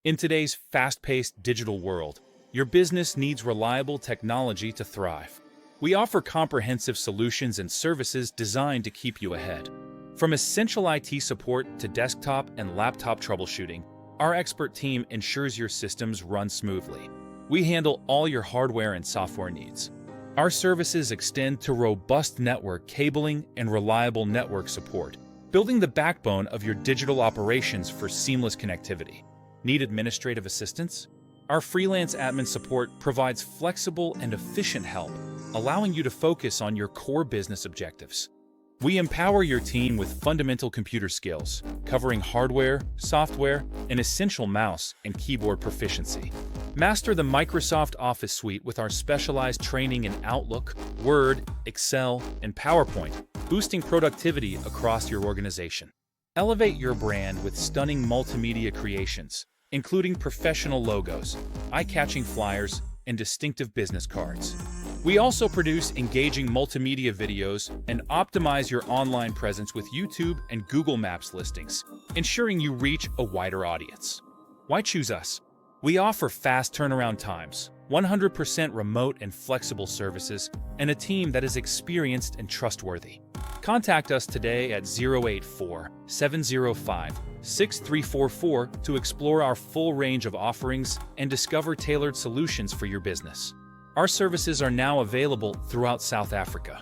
In today's fast-paced digital world, your business needs reliable technology to thrive. We offer comprehensive solutions and services designed to keep you ahead. From essential IT support to desktop and laptop troubleshooting, our expert team ensures your systems run smoothly. We handle all your hardware and software needs. Our services extend to robust network cabling and reliable network support, building the backbone of your digital operations for seamless connectivity. Need administrative assistance? Our freelance admin support provides flexible and efficient help, allowing you to focus on your core business objectives. We empower your team with fundamental computer skills, covering hardware, software, and essential mouse and keyboard proficiency. Master the Microsoft Office suite with our specialized training in Outlook, Word, Excel, and PowerPoint, boosting productivity across your organization. Elevate your brand with stunning multimedia creations, including professional logos, eye-catching flyers, and distinctive business cards. We also produce engaging multimedia videos and optimize your online presence with YouTube and Google Maps listings, ensuring you reach a wider audience. Why choose us? We offer fast turnaround times, 100% remote and flexible services, and a team that is experienced and trustworthy. Contact us today at 084-705-6344 to explore our full range of offerings and discover tailored solutions for your business. Our services are now available throughout South Africa.